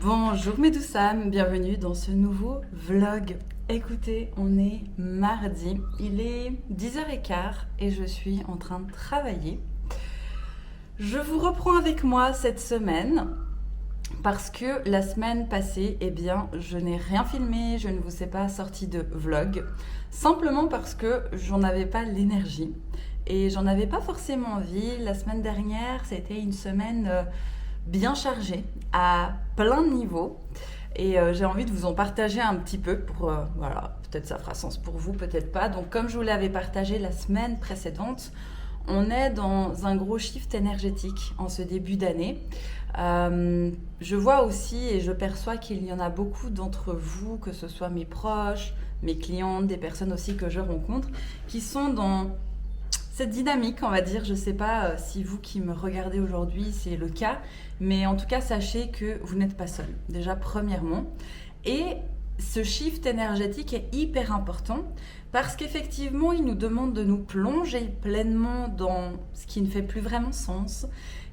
Bonjour mes douces âmes, bienvenue dans ce nouveau vlog. Écoutez, on est mardi, il est 10h15 et je suis en train de travailler. Je vous reprends avec moi cette semaine parce que la semaine passée, je n'ai rien filmé, je ne vous ai pas sorti de vlog, simplement parce que j'en avais pas l'énergie et j'en avais pas forcément envie. La semaine dernière, c'était une semaine bien chargée à plein de niveaux et j'ai envie de vous en partager un petit peu pour, voilà, peut-être ça fera sens pour vous, peut-être pas. Donc comme je vous l'avais partagé la semaine précédente, on est dans un gros shift énergétique en ce début d'année. Je vois aussi et je perçois qu'il y en a beaucoup d'entre vous, que ce soit mes proches, mes clientes, des personnes aussi que je rencontre, qui sont dans cette dynamique, on va dire. Je ne sais pas si vous qui me regardez aujourd'hui, c'est le cas, mais en tout cas, sachez que vous n'êtes pas seul, déjà premièrement. Et ce shift énergétique est hyper important parce qu'effectivement, il nous demande de nous plonger pleinement dans ce qui ne fait plus vraiment sens.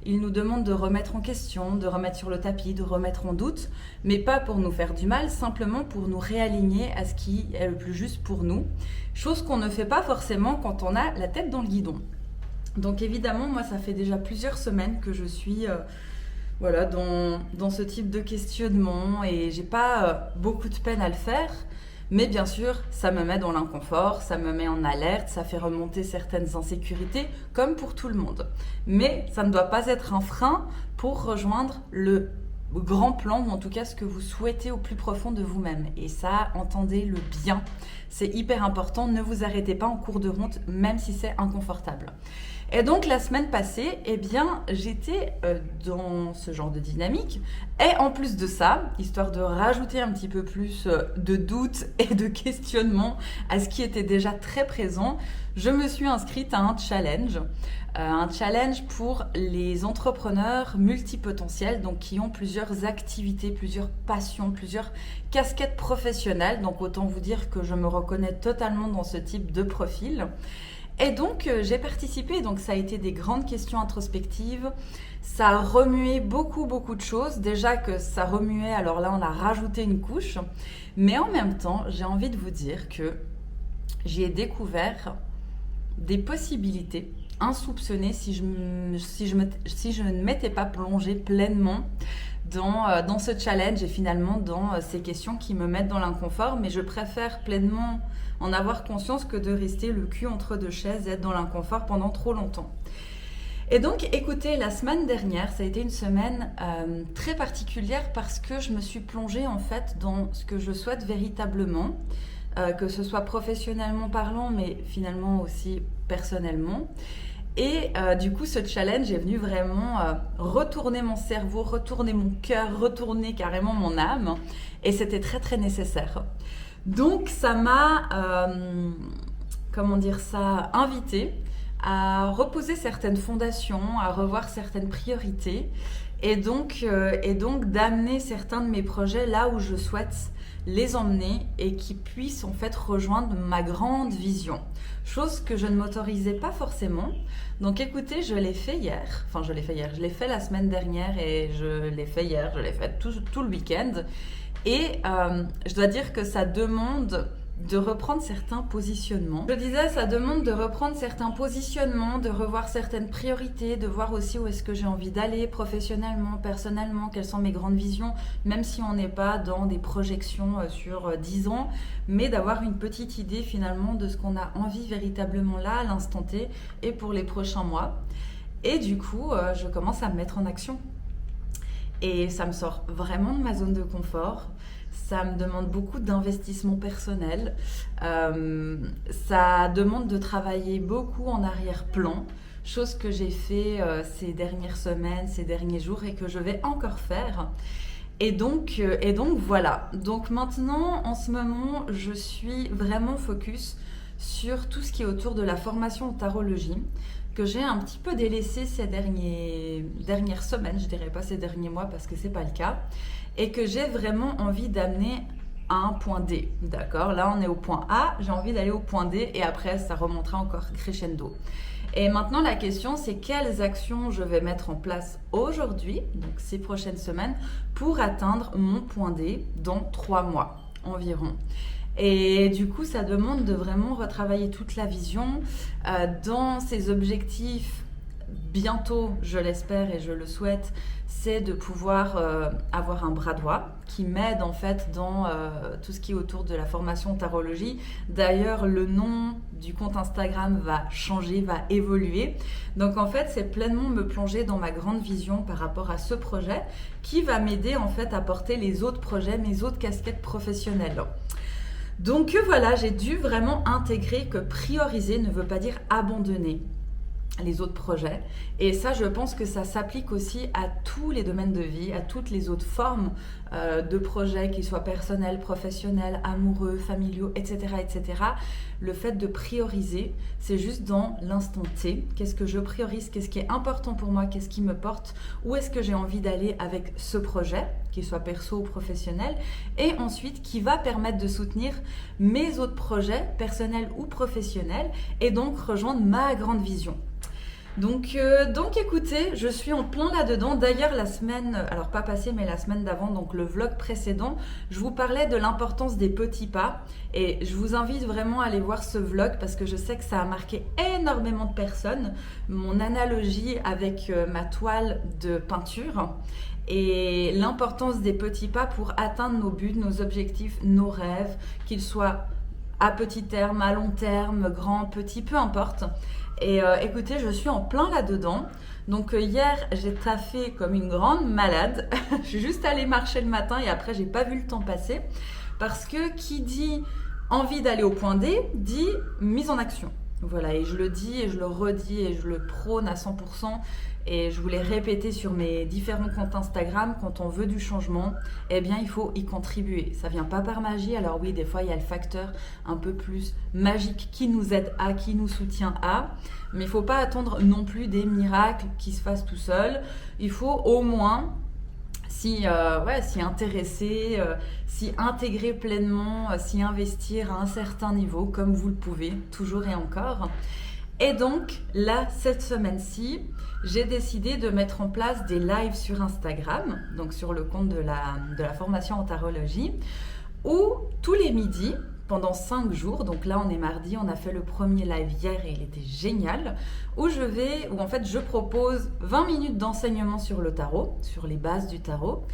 Il nous demande de remettre en question, de remettre sur le tapis, de remettre en doute, mais pas pour nous faire du mal, simplement pour nous réaligner à ce qui est le plus juste pour nous. Chose qu'on ne fait pas forcément quand on a la tête dans le guidon. Donc évidemment, moi, ça fait déjà plusieurs semaines que je suis voilà, dans ce type de questionnement et j'ai pas beaucoup de peine à le faire. Mais bien sûr, ça me met dans l'inconfort, ça me met en alerte, ça fait remonter certaines insécurités, comme pour tout le monde. Mais ça ne doit pas être un frein pour rejoindre le grand plan, ou en tout cas ce que vous souhaitez au plus profond de vous-même. Et ça, entendez-le bien. C'est hyper important, ne vous arrêtez pas en cours de route, même si c'est inconfortable. Et donc la semaine passée, j'étais dans ce genre de dynamique. Et en plus de ça, histoire de rajouter un petit peu plus de doute et de questionnement à ce qui était déjà très présent, je me suis inscrite à un challenge. Un challenge pour les entrepreneurs multipotentiels, donc qui ont plusieurs activités, plusieurs passions, plusieurs casquettes professionnelles. Donc autant vous dire que je me reconnais totalement dans ce type de profil. Et donc, j'ai participé, donc ça a été des grandes questions introspectives. Ça a remué beaucoup de choses. Déjà que ça remuait, alors là, on a rajouté une couche. Mais en même temps, j'ai envie de vous dire que j'ai découvert des possibilités insoupçonnées si je ne m'étais pas plongée pleinement dans ce challenge et finalement dans ces questions qui me mettent dans l'inconfort. Mais je préfère pleinement en avoir conscience que de rester le cul entre deux chaises et être dans l'inconfort pendant trop longtemps. Et donc, écoutez, la semaine dernière, ça a été une semaine très particulière parce que je me suis plongée en fait dans ce que je souhaite véritablement, que ce soit professionnellement parlant, mais finalement aussi personnellement. Et du coup, ce challenge est venu vraiment retourner mon cerveau, retourner mon cœur, retourner carrément mon âme. Et c'était très nécessaire. Donc ça m'a, invité à reposer certaines fondations, à revoir certaines priorités et donc d'amener certains de mes projets là où je souhaite les emmener et qui puissent en fait rejoindre ma grande vision. Chose que je ne m'autorisais pas forcément. Donc écoutez, je l'ai fait la semaine dernière et je l'ai fait hier, je l'ai fait tout le week-end. Et je dois dire que ça demande de reprendre certains positionnements. Je disais, ça demande de reprendre certains positionnements, de revoir certaines priorités, de voir aussi où est-ce que j'ai envie d'aller professionnellement, personnellement, quelles sont mes grandes visions, même si on n'est pas dans des projections sur 10 ans, mais d'avoir une petite idée finalement de ce qu'on a envie véritablement là, à l'instant T, et pour les prochains mois. Et du coup, je commence à me mettre en action. Et ça me sort vraiment de ma zone de confort. Ça me demande beaucoup d'investissement personnel. Ça demande de travailler beaucoup en arrière-plan, chose que j'ai fait ces dernières semaines, ces derniers jours et que je vais encore faire. Et donc voilà. Donc maintenant, en ce moment, je suis vraiment focus sur tout ce qui est autour de la formation en tarologie, que j'ai un petit peu délaissé ces dernières semaines, je dirais pas ces derniers mois parce que c'est pas le cas, et que j'ai vraiment envie d'amener à un point D, d'accord? Là on est au point A, j'ai envie d'aller au point D et après ça remontera encore crescendo. Et maintenant, la question, c'est quelles actions je vais mettre en place aujourd'hui, donc ces prochaines semaines, pour atteindre mon point D dans 3 mois environ. Et du coup, ça demande de vraiment retravailler toute la vision dans ces objectifs. Bientôt, je l'espère et je le souhaite, c'est de pouvoir avoir un bras droit qui m'aide en fait dans tout ce qui est autour de la formation tarologie. D'ailleurs, le nom du compte Instagram va changer, va évoluer. Donc en fait, c'est pleinement me plonger dans ma grande vision par rapport à ce projet qui va m'aider en fait à porter les autres projets, mes autres casquettes professionnelles. Donc voilà, j'ai dû vraiment intégrer que prioriser ne veut pas dire abandonner les autres projets. Et ça, je pense que ça s'applique aussi à tous les domaines de vie, à toutes les autres formes de projets, qu'ils soient personnels, professionnels, amoureux, familiaux, etc., etc. Le fait de prioriser, c'est juste dans l'instant T. Qu'est-ce que je priorise? Qu'est-ce qui est important pour moi? Qu'est-ce qui me porte? Où est-ce que j'ai envie d'aller avec ce projet, qu'il soit perso ou professionnel? Et ensuite, qui va permettre de soutenir mes autres projets, personnels ou professionnels, et donc rejoindre ma grande vision. Donc écoutez, je suis en plein là-dedans. D'ailleurs, la semaine, alors pas passée, mais la semaine d'avant, donc le vlog précédent, je vous parlais de l'importance des petits pas. Et je vous invite vraiment à aller voir ce vlog parce que je sais que ça a marqué énormément de personnes. Mon analogie avec ma toile de peinture et l'importance des petits pas pour atteindre nos buts, nos objectifs, nos rêves, qu'ils soient à petit terme, à long terme, grand, petit, peu importe. Et écoutez, je suis en plein là-dedans. Donc hier, j'ai taffé comme une grande malade. Je suis juste allée marcher le matin et après, j'ai pas vu le temps passer. Parce que qui dit envie d'aller au point D, dit mise en action. Voilà, et je le dis et je le redis et je le prône à 100%. Et je voulais répéter sur mes différents comptes Instagram, quand on veut du changement, eh bien il faut y contribuer. Ça vient pas par magie, alors oui, des fois il y a le facteur un peu plus magique qui nous aide à, qui nous soutient à, mais il faut pas attendre non plus des miracles qui se fassent tout seuls. Il faut au moins s'y intéresser, s'y intégrer pleinement, s'y investir à un certain niveau, comme vous le pouvez, toujours et encore. Et donc, là, cette semaine-ci, j'ai décidé de mettre en place des lives sur Instagram, donc sur le compte de la formation en tarologie, où tous les midis, pendant 5 jours, donc là on est mardi, on a fait le premier live hier et il était génial, où en fait je propose 20 minutes d'enseignement sur le tarot, sur les bases du tarot,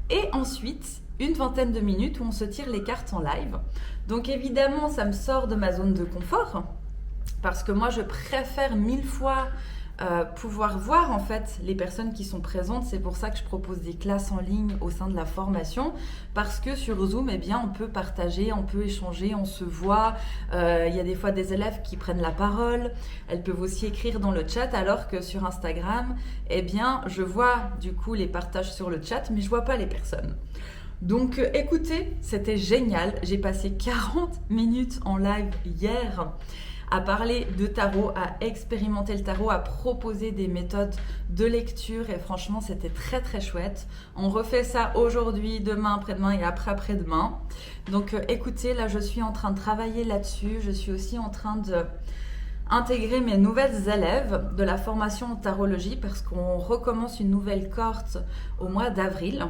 et ensuite une vingtaine de minutes où on se tire les cartes en live. Donc évidemment, ça me sort de ma zone de confort, parce que moi je préfère 1000 fois pouvoir voir en fait les personnes qui sont présentes. C'est pour ça que je propose des classes en ligne au sein de la formation, parce que sur Zoom, eh bien, on peut partager, on peut échanger, on se voit. Il y a des fois des élèves qui prennent la parole, elles peuvent aussi écrire dans le chat, alors que sur Instagram, eh bien, je vois du coup les partages sur le chat, mais je vois pas les personnes. Donc écoutez, c'était génial. J'ai passé 40 minutes en live hier à parler de tarot, à expérimenter le tarot, à proposer des méthodes de lecture, et franchement c'était très très chouette. On refait ça aujourd'hui, demain, après-demain et après-demain. Donc écoutez, là je suis en train de travailler là-dessus. Je suis aussi en train de intégrer mes nouvelles élèves de la formation en tarologie, parce qu'on recommence une nouvelle cohorte au mois d'avril.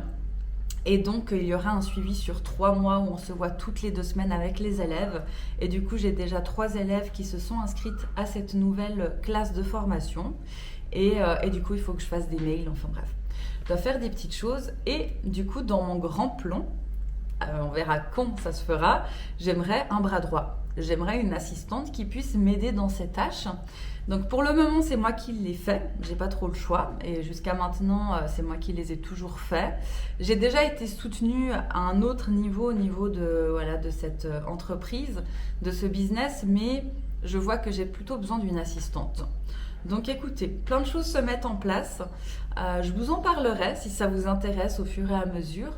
Et donc, il y aura un suivi sur 3 mois où on se voit toutes les 2 semaines avec les élèves. Et du coup, j'ai déjà 3 élèves qui se sont inscrites à cette nouvelle classe de formation. Et du coup, il faut que je fasse des mails, enfin bref. Je dois faire des petites choses. Et du coup, dans mon grand plan, on verra quand ça se fera, j'aimerais un bras droit. J'aimerais une assistante qui puisse m'aider dans ces tâches. Donc pour le moment, c'est moi qui les fais, j'ai pas trop le choix, et jusqu'à maintenant, c'est moi qui les ai toujours faits. J'ai déjà été soutenue à un autre niveau, au niveau de cette entreprise, de ce business, mais je vois que j'ai plutôt besoin d'une assistante. Donc écoutez, plein de choses se mettent en place. Je vous en parlerai si ça vous intéresse au fur et à mesure.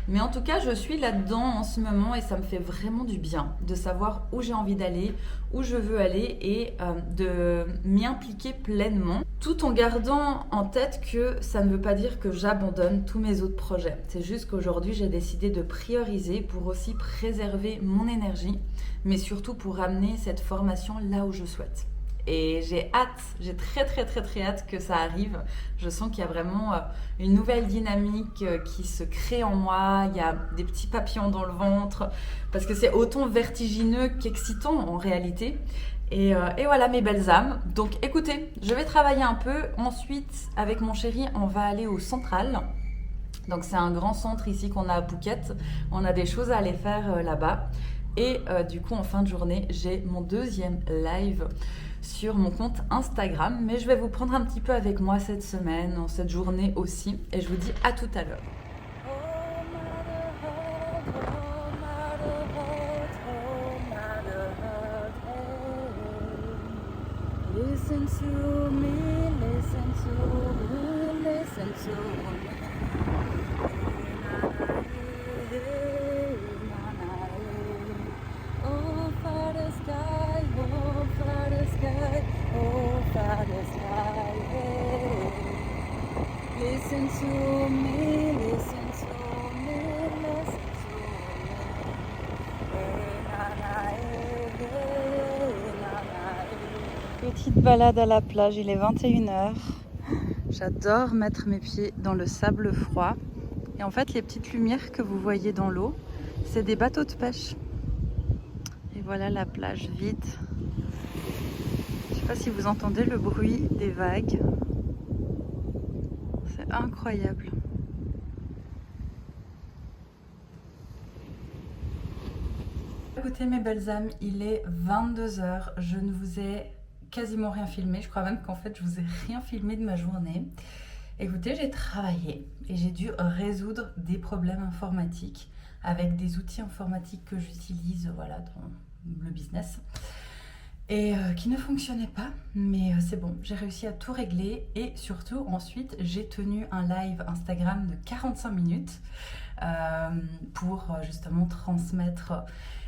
Mais en tout cas, je suis là-dedans en ce moment et ça me fait vraiment du bien de savoir où j'ai envie d'aller, où je veux aller, et de m'y impliquer pleinement, tout en gardant en tête que ça ne veut pas dire que j'abandonne tous mes autres projets. C'est juste qu'aujourd'hui, j'ai décidé de prioriser pour aussi préserver mon énergie, mais surtout pour amener cette formation là où je souhaite. et j'ai hâte, j'ai très hâte que ça arrive. Je sens qu'il y a vraiment une nouvelle dynamique qui se crée en moi, il y a des petits papillons dans le ventre, parce que c'est autant vertigineux qu'excitant en réalité. Et voilà mes belles âmes. Donc écoutez, je vais travailler un peu. Ensuite, avec mon chéri, on va aller au Central. Donc c'est un grand centre ici qu'on a à Phuket. On a des choses à aller faire là-bas. Et du coup, en fin de journée, j'ai mon deuxième live sur mon compte Instagram. Mais je vais vous prendre un petit peu avec moi cette semaine, en cette journée aussi. Et je vous dis à tout à l'heure. Listen to me, listen to me, listen to me. Oh, for the sky, oh, for the sky, oh, for the sky. Listen to me, listen to me, listen to me. Petite balade à la plage, il est 21h. J'adore mettre mes pieds dans le sable froid. Et en fait, les petites lumières que vous voyez dans l'eau, c'est des bateaux de pêche. Et voilà la plage vide. Je ne sais pas si vous entendez le bruit des vagues. C'est incroyable. Écoutez mes belles âmes, il est 22h. Je ne vous ai quasiment rien filmé. Je crois même qu'en fait, je vous ai rien filmé de ma journée. Écoutez, j'ai travaillé et j'ai dû résoudre des problèmes informatiques avec des outils informatiques que j'utilise voilà, dans le business et qui ne fonctionnaient pas, mais c'est bon, j'ai réussi à tout régler et surtout ensuite j'ai tenu un live Instagram de 45 minutes pour justement transmettre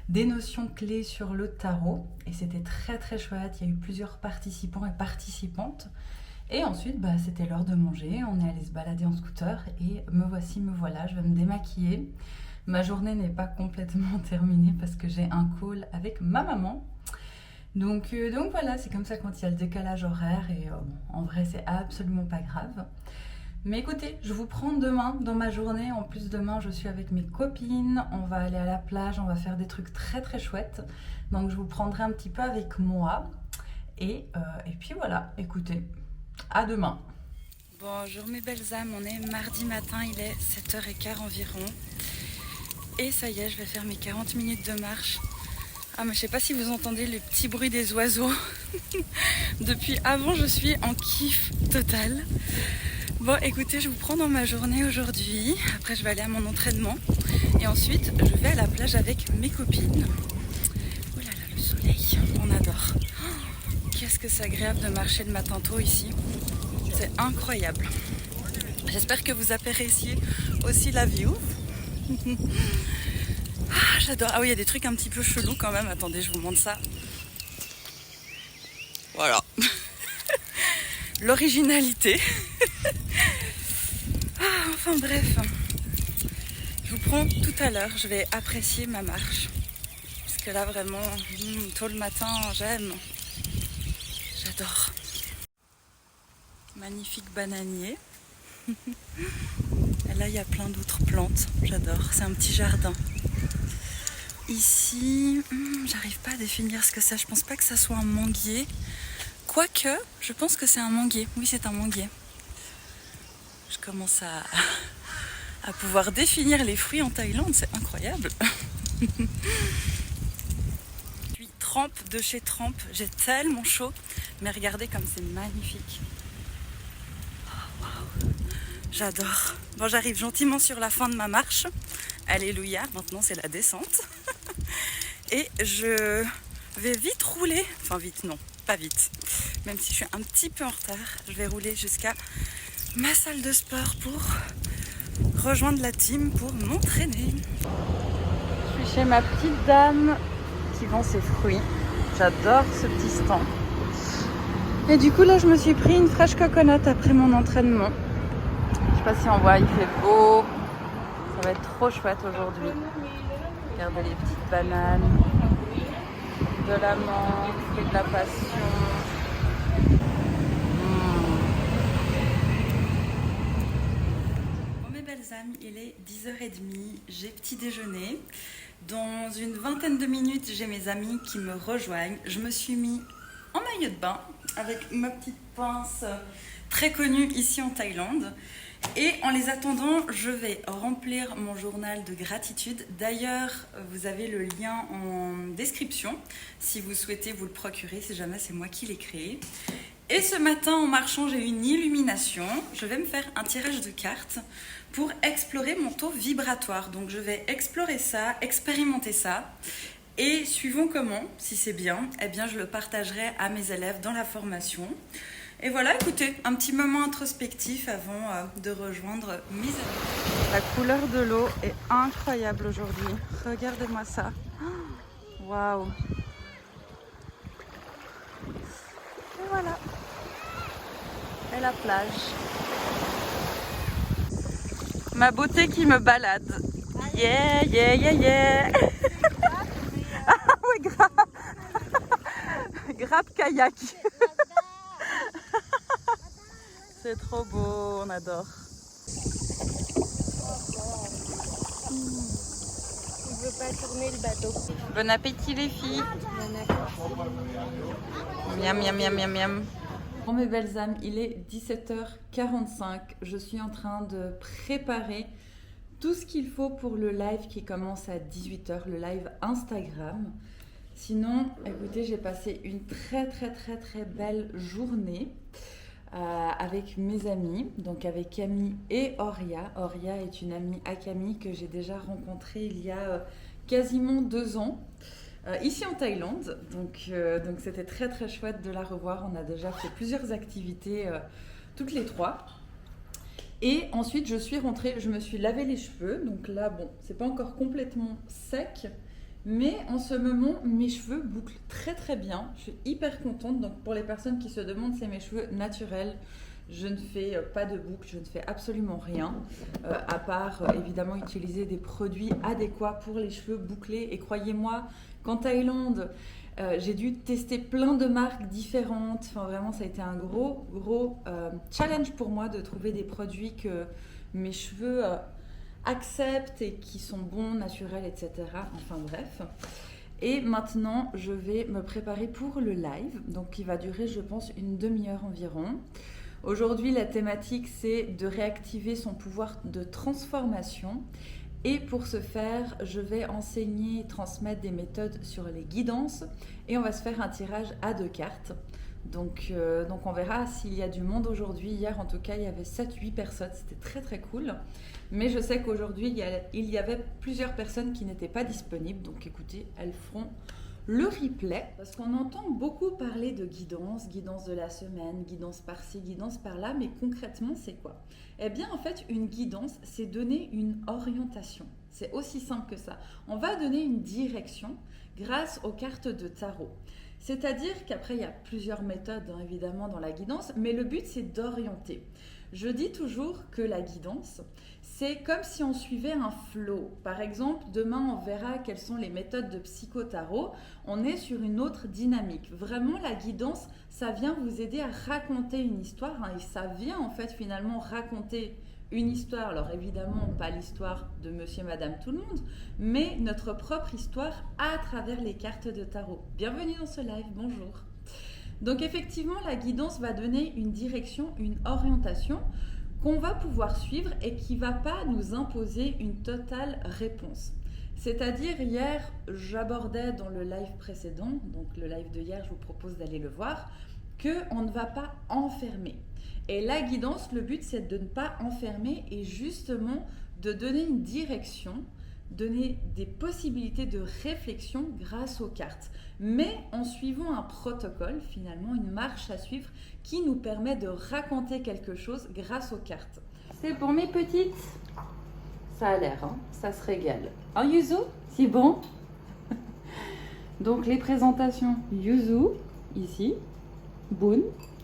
des notions clés sur le tarot et c'était très chouette. Il y a eu plusieurs participants et participantes. Et ensuite, c'était l'heure de manger, on est allé se balader en scooter et me voici, me voilà, je vais me démaquiller. Ma journée n'est pas complètement terminée parce que j'ai un call avec ma maman. Donc voilà, c'est comme ça quand il y a le décalage horaire et en vrai c'est absolument pas grave. Mais écoutez, je vous prends demain dans ma journée. En plus demain je suis avec mes copines, on va aller à la plage, on va faire des trucs très chouettes. Donc je vous prendrai un petit peu avec moi. Et puis voilà, écoutez. À demain. Bonjour mes belles âmes, on est mardi matin, il est 7h15 environ. Et ça y est, je vais faire mes 40 minutes de marche. Ah mais je sais pas si vous entendez le petit bruit des oiseaux. Depuis avant, je suis en kiff total. Bon écoutez, je vous prends dans ma journée aujourd'hui. Après je vais aller à mon entraînement. Et ensuite, je vais à la plage avec mes copines. Oh là là, le soleil, on adore. Qu'est-ce que c'est agréable de marcher le matin tôt ici. C'est incroyable. J'espère que vous appréciez aussi la view. Ah, j'adore. Ah oui, il y a des trucs un petit peu chelous quand même. Attendez, je vous montre ça. Voilà. L'originalité. Enfin bref. Je vous prends tout à l'heure. Je vais apprécier ma marche. Parce que là vraiment, tôt le matin, j'aime. J'adore. Magnifique bananier. Et là, il y a plein d'autres plantes. J'adore. C'est un petit jardin. Ici, j'arrive pas à définir ce que c'est. Je pense pas que ça soit un manguier. Quoique, je pense que c'est un manguier. Oui, c'est un manguier. Je commence à pouvoir définir les fruits en Thaïlande. C'est incroyable. Trempe de chez Trempe, j'ai tellement chaud, mais regardez comme c'est magnifique. Oh, wow. J'adore. Bon, j'arrive gentiment sur la fin de ma marche. Alléluia, maintenant c'est la descente. Et je vais vite rouler, enfin vite non, pas vite. Même si je suis un petit peu en retard, je vais rouler jusqu'à ma salle de sport pour rejoindre la team pour m'entraîner. Je suis chez ma petite dame qui vend ses fruits. J'adore ce petit stand. Et du coup là je me suis pris une fraîche coconut après mon entraînement. Je sais pas si on voit, il fait beau. Ça va être trop chouette aujourd'hui. Regardez les petites bananes, de la menthe, et de la passion. Bon mes belles âmes, il est 10h30, j'ai petit déjeuner. Dans une vingtaine de minutes, j'ai mes amis qui me rejoignent. Je me suis mis en maillot de bain avec ma petite pince très connue ici en Thaïlande. Et en les attendant, je vais remplir mon journal de gratitude. D'ailleurs, vous avez le lien en description si vous souhaitez vous le procurer, si jamais c'est moi qui l'ai créé. Et ce matin, en marchant, j'ai eu une illumination. Je vais me faire un tirage de cartes pour explorer mon taux vibratoire. Donc je vais explorer ça, expérimenter ça. Et suivant comment, si c'est bien, eh bien je le partagerai à mes élèves dans la formation. Et voilà, écoutez, un petit moment introspectif avant de rejoindre mes amis. La couleur de l'eau est incroyable aujourd'hui. Regardez-moi ça. Waouh! Et voilà. Et la plage. Ma beauté qui me balade. Yeah, yeah, yeah, yeah. Ah oui, grave. Grave kayak. C'est trop beau, on adore. Il veut pas tourner le bateau. Bon appétit les filles. Miam, miam, miam, miam, miam. Bon mes belles âmes, il est 17h45. Je suis en train de préparer tout ce qu'il faut pour le live qui commence à 18h, le live Instagram. Sinon, écoutez, j'ai passé une très belle journée avec mes amis, donc avec Camille et Oria. Oria est une amie à Camille que j'ai déjà rencontrée il y a quasiment 2 ans. Ici en Thaïlande, donc c'était très chouette de la revoir. On a déjà fait plusieurs activités toutes les 3. Et ensuite je suis rentrée, je me suis lavé les cheveux. Donc là bon, c'est pas encore complètement sec, mais en ce moment mes cheveux bouclent très bien. Je suis hyper contente. Donc pour les personnes qui se demandent, c'est mes cheveux naturels. Je ne fais pas de boucle, je ne fais absolument rien, à part évidemment utiliser des produits adéquats pour les cheveux bouclés. Et croyez-moi, qu'en Thaïlande, j'ai dû tester plein de marques différentes. Enfin vraiment, ça a été un gros challenge pour moi de trouver des produits que mes cheveux acceptent et qui sont bons, naturels, etc. Enfin bref. Et maintenant, je vais me préparer pour le live, donc qui va durer, je pense, une demi-heure environ. Aujourd'hui, la thématique, c'est de réactiver son pouvoir de transformation. Et pour ce faire, je vais enseigner et transmettre des méthodes sur les guidances. Et on va se faire un tirage à 2 cartes. Donc on verra s'il y a du monde aujourd'hui. Hier, en tout cas, il y avait 7-8 personnes. C'était très cool. Mais je sais qu'aujourd'hui, il y avait plusieurs personnes qui n'étaient pas disponibles. Donc écoutez, elles feront le replay, parce qu'on entend beaucoup parler de guidance de la semaine, guidance par-ci, guidance par-là, mais concrètement, c'est quoi? Eh bien, en fait, une guidance, c'est donner une orientation. C'est aussi simple que ça. On va donner une direction grâce aux cartes de tarot. C'est-à-dire qu'après, il y a plusieurs méthodes, hein, évidemment, dans la guidance, mais le but, c'est d'orienter. Je dis toujours que la guidance, c'est comme si on suivait un flow. Par exemple, demain, on verra quelles sont les méthodes de psychotarot. On est sur une autre dynamique. Vraiment, la guidance, ça vient vous aider à raconter une histoire, hein, et ça vient en fait finalement raconter une histoire. Alors évidemment, pas l'histoire de monsieur, madame, tout le monde, mais notre propre histoire à travers les cartes de tarot. Bienvenue dans ce live, bonjour. Donc effectivement, la guidance va donner une direction, une orientation qu'on va pouvoir suivre et qui ne va pas nous imposer une totale réponse. C'est-à-dire, hier, j'abordais dans le live précédent, donc le live de hier, je vous propose d'aller le voir, qu'on ne va pas enfermer. Et la guidance, le but, c'est de ne pas enfermer et justement de donner une direction, donner des possibilités de réflexion grâce aux cartes, mais en suivant un protocole, finalement, une marche à suivre qui nous permet de raconter quelque chose grâce aux cartes. C'est pour mes petites. Ça a l'air, hein, ça se régale. Hein, Yuzu, c'est bon? Donc les présentations, Yuzu, ici, Boon,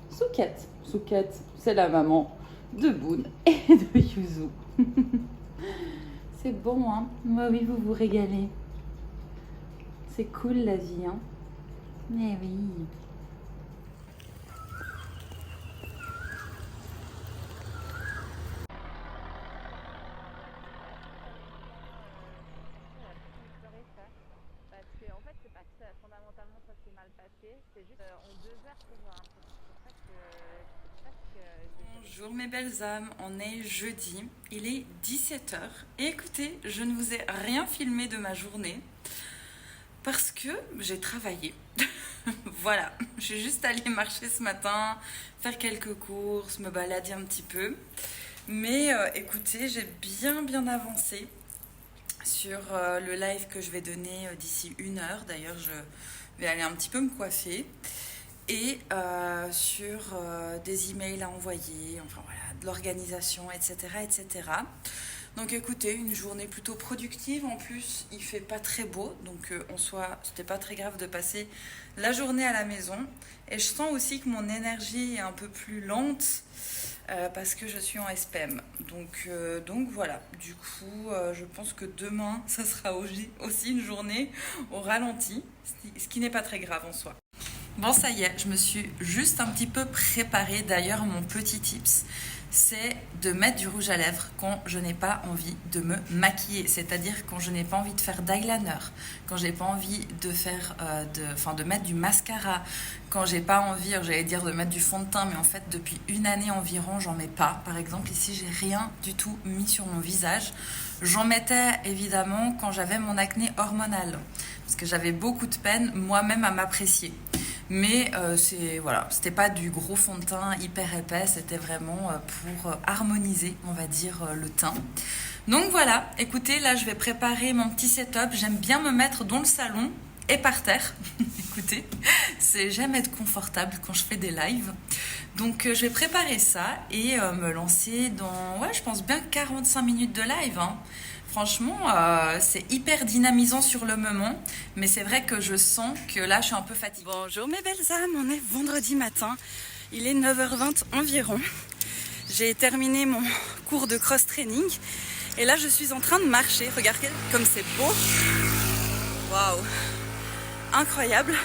Souket. Souket, c'est la maman de Boon et de Yuzu. C'est bon, hein? Moi, oui, vous vous régalez. C'est cool la vie, hein? Mais oui. fondamentalement ça s'est mal passé. C'est juste en 2 heures pour voir. C'est pour ça que j'ai... Bonjour mes belles âmes, on est jeudi, il est 17h et écoutez, je ne vous ai rien filmé de ma journée parce que j'ai travaillé. Voilà, je suis juste allée marcher ce matin, faire quelques courses, me balader un petit peu. Mais écoutez, j'ai bien avancé sur le live que je vais donner d'ici 1 heure. D'ailleurs, je vais aller un petit peu me coiffer. Et sur des emails à envoyer, enfin voilà, de l'organisation, etc. Donc écoutez, une journée plutôt productive. En plus, il fait pas très beau, donc en soi, c'était pas très grave de passer la journée à la maison. Et je sens aussi que mon énergie est un peu plus lente parce que je suis en SPM. Donc voilà, du coup, je pense que demain, ça sera aussi une journée au ralenti, ce qui n'est pas très grave en soi. Bon, ça y est, je me suis juste un petit peu préparée. D'ailleurs, mon petit tips, c'est de mettre du rouge à lèvres quand je n'ai pas envie de me maquiller. C'est-à-dire quand je n'ai pas envie de faire d'eyeliner, quand j'ai pas envie de faire, de mettre du mascara, quand j'ai pas envie, j'allais dire de mettre du fond de teint, mais en fait, depuis 1 année environ, j'en mets pas. Par exemple, ici, j'ai rien du tout mis sur mon visage. J'en mettais évidemment quand j'avais mon acné hormonal, parce que j'avais beaucoup de peine moi-même à m'apprécier. Mais c'était pas du gros fond de teint hyper épais, c'était vraiment pour harmoniser, on va dire, le teint. Donc voilà, écoutez, là je vais préparer mon petit setup. J'aime bien me mettre dans le salon et par terre. Écoutez, j'aime être confortable quand je fais des lives. Donc je vais préparer ça et me lancer dans, je pense bien 45 minutes de live, hein. Franchement, c'est hyper dynamisant sur le moment, mais c'est vrai que je sens que là, je suis un peu fatiguée. Bonjour mes belles âmes, on est vendredi matin, il est 9h20 environ. J'ai terminé mon cours de cross-training et là, je suis en train de marcher. Regardez comme c'est beau. Waouh, incroyable.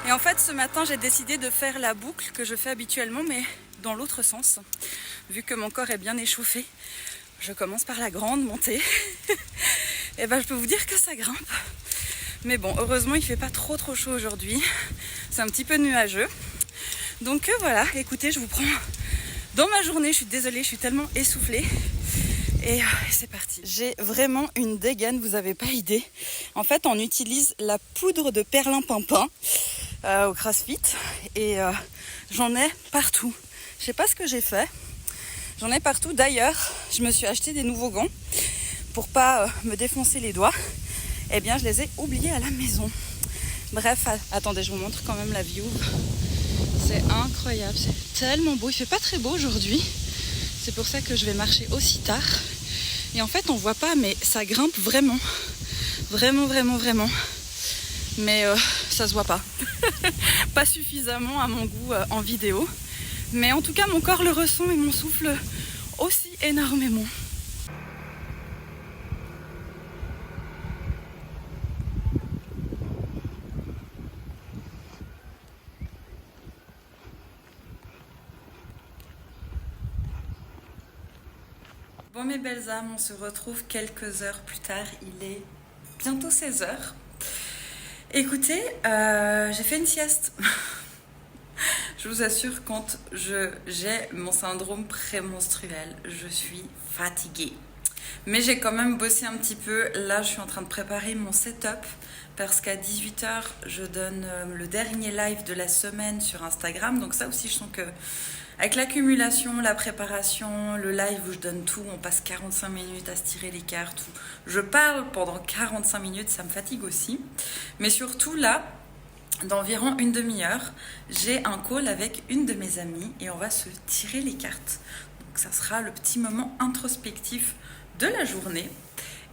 Et en fait, ce matin, j'ai décidé de faire la boucle que je fais habituellement, mais dans l'autre sens, vu que mon corps est bien échauffé. Je commence par la grande montée. Et ben je peux vous dire que ça grimpe. Mais bon, heureusement il fait pas trop chaud aujourd'hui. C'est un petit peu nuageux. Donc voilà, écoutez, je vous prends dans ma journée. Je suis désolée, je suis tellement essoufflée. Et c'est parti. J'ai vraiment une dégaine, vous avez pas idée. En fait, on utilise la poudre de perlimpinpin au CrossFit. Et j'en ai partout. Je sais pas ce que j'ai fait. J'en ai partout. D'ailleurs, je me suis acheté des nouveaux gants pour pas me défoncer les doigts. Eh bien, je les ai oubliés à la maison. Bref, attendez, je vous montre quand même la view. C'est incroyable, c'est tellement beau. Il fait pas très beau aujourd'hui. C'est pour ça que je vais marcher aussi tard. Et en fait, on voit pas, mais ça grimpe vraiment. Vraiment. Mais ça se voit pas. Pas suffisamment à mon goût en vidéo. Mais en tout cas, mon corps le ressent et mon souffle aussi énormément. Bon mes belles âmes, on se retrouve quelques heures plus tard. Il est bientôt 16h. Écoutez, j'ai fait une sieste. Je vous assure, quand j'ai mon syndrome prémenstruel, je suis fatiguée. Mais j'ai quand même bossé un petit peu. Là, je suis en train de préparer mon setup parce qu'à 18h, je donne le dernier live de la semaine sur Instagram. Donc ça aussi, je sens que avec l'accumulation, la préparation, le live où je donne tout, on passe 45 minutes à se tirer les cartes. Je parle pendant 45 minutes, ça me fatigue aussi. Mais surtout là, d'environ une demi-heure, j'ai un call avec une de mes amies et on va se tirer les cartes. Donc ça sera le petit moment introspectif de la journée.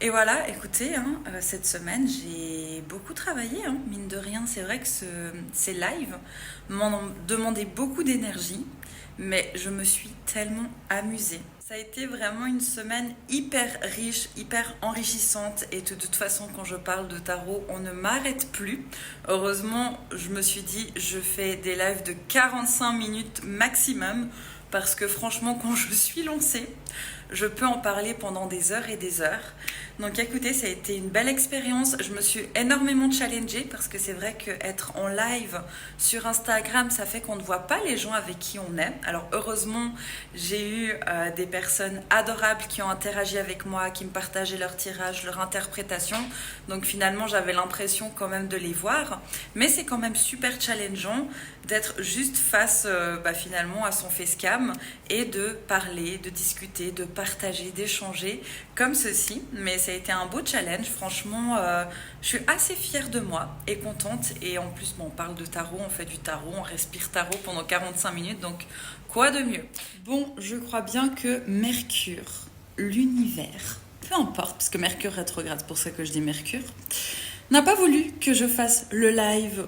Et voilà, écoutez, cette semaine, j'ai beaucoup travaillé, mine de rien. C'est vrai que ces lives m'ont demandé beaucoup d'énergie, mais je me suis tellement amusée. Ça a été vraiment une semaine hyper riche, hyper enrichissante. Et de toute façon, quand je parle de tarot, on ne m'arrête plus. Heureusement, je me suis dit, je fais des lives de 45 minutes maximum. Parce que franchement, quand je suis lancée, je peux en parler pendant des heures et des heures. Donc écoutez, ça a été une belle expérience. Je me suis énormément challengée parce que c'est vrai qu'être en live sur Instagram, ça fait qu'on ne voit pas les gens avec qui on est. Alors heureusement, j'ai eu des personnes adorables qui ont interagi avec moi, qui me partageaient leur tirage, leur interprétation. Donc finalement, j'avais l'impression quand même de les voir. Mais c'est quand même super challengeant d'être juste face finalement à son facecam et de parler, de discuter, de partager, d'échanger comme ceci. Mais ça a été un beau challenge, franchement, je suis assez fière de moi et contente. Et en plus, on parle de tarot, on fait du tarot, on respire tarot pendant 45 minutes, donc quoi de mieux? Bon, je crois bien que Mercure, l'univers, peu importe, parce que Mercure rétrograde, c'est pour ça que je dis Mercure, n'a pas voulu que je fasse le live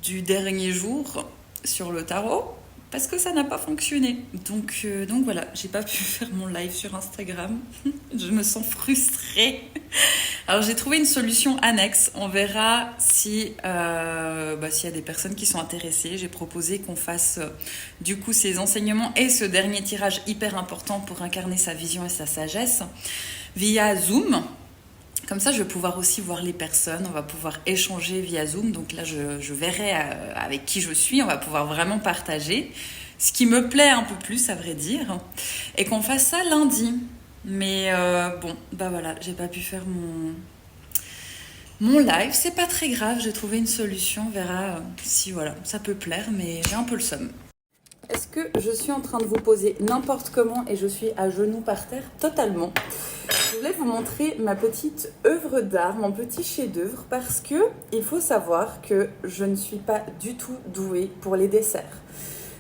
du dernier jour sur le tarot parce que ça n'a pas fonctionné. Donc voilà, j'ai pas pu faire mon live sur Instagram. Je me sens frustrée. Alors j'ai trouvé une solution annexe. On verra si s'il y a des personnes qui sont intéressées. J'ai proposé qu'on fasse du coup ces enseignements et ce dernier tirage hyper important pour incarner sa vision et sa sagesse via Zoom. Comme ça, je vais pouvoir aussi voir les personnes, on va pouvoir échanger via Zoom. Donc là, je verrai avec qui je suis, on va pouvoir vraiment partager. Ce qui me plaît un peu plus, à vrai dire. Et qu'on fasse ça lundi. Mais voilà, j'ai pas pu faire mon live. C'est pas très grave, j'ai trouvé une solution. On verra si voilà, ça peut plaire, mais j'ai un peu le seum. Est-ce que je suis en train de vous poser n'importe comment et je suis à genoux par terre? Totalement. Je voulais vous montrer ma petite œuvre d'art, mon petit chef-d'œuvre, parce que il faut savoir que je ne suis pas du tout douée pour les desserts.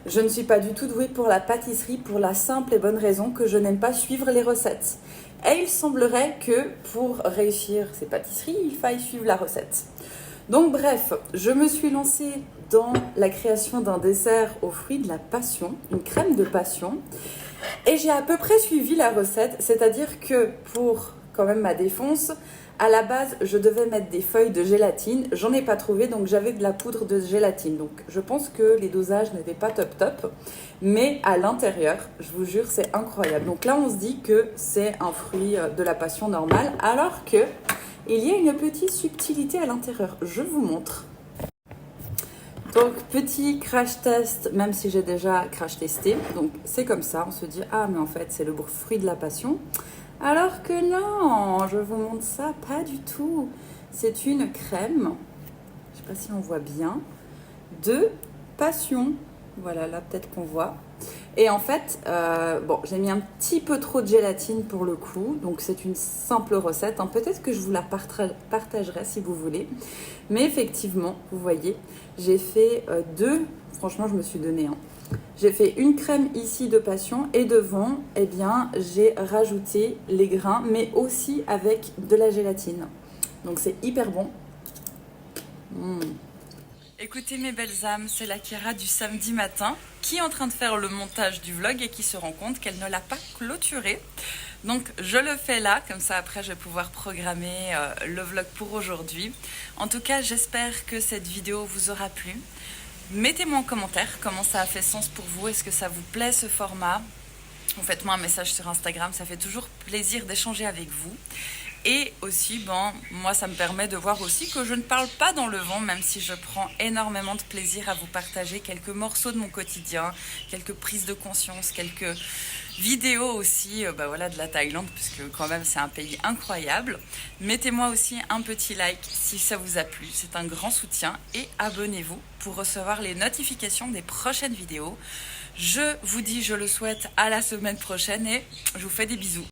Je ne suis pas du tout douée pour la pâtisserie pour la simple et bonne raison que je n'aime pas suivre les recettes. Et il semblerait que pour réussir ces pâtisseries, il faille suivre la recette. Donc bref, je me suis lancée dans la création d'un dessert aux fruits de la passion, une crème de passion. Et j'ai à peu près suivi la recette, c'est-à-dire que pour quand même ma défonce, à la base, je devais mettre des feuilles de gélatine. J'en ai pas trouvé, donc j'avais de la poudre de gélatine. Donc je pense que les dosages n'étaient pas top. Mais à l'intérieur, je vous jure, c'est incroyable. Donc là, on se dit que c'est un fruit de la passion normale, alors que il y a une petite subtilité à l'intérieur. Je vous montre. Donc, petit crash test, même si j'ai déjà crash testé. Donc, c'est comme ça, on se dit, ah, mais en fait, c'est le fruit de la passion. Alors que non, je vous montre ça, pas du tout. C'est une crème, je sais pas si on voit bien, de passion. Voilà, là, peut-être qu'on voit. Et en fait, j'ai mis un petit peu trop de gélatine pour le coup. Donc, c'est une simple recette. Hein. Peut-être que je vous la partagerai si vous voulez. Mais effectivement, vous voyez, j'ai fait deux. Franchement, je me suis donné. Hein. J'ai fait une crème ici de passion. Et devant, eh bien, j'ai rajouté les grains, mais aussi avec de la gélatine. Donc, c'est hyper bon. Écoutez mes belles âmes, c'est la Chiara du samedi matin qui est en train de faire le montage du vlog et qui se rend compte qu'elle ne l'a pas clôturé. Donc je le fais là, comme ça après je vais pouvoir programmer le vlog pour aujourd'hui. En tout cas, j'espère que cette vidéo vous aura plu. Mettez-moi en commentaire comment ça a fait sens pour vous, est-ce que ça vous plaît ce format? Ou faites-moi un message sur Instagram, ça fait toujours plaisir d'échanger avec vous. Et aussi, moi, ça me permet de voir aussi que je ne parle pas dans le vent, même si je prends énormément de plaisir à vous partager quelques morceaux de mon quotidien, quelques prises de conscience, quelques vidéos aussi de la Thaïlande, puisque quand même c'est un pays incroyable. Mettez-moi aussi un petit like si ça vous a plu, c'est un grand soutien. Et abonnez-vous pour recevoir les notifications des prochaines vidéos. Je vous dis, je le souhaite, à la semaine prochaine et je vous fais des bisous.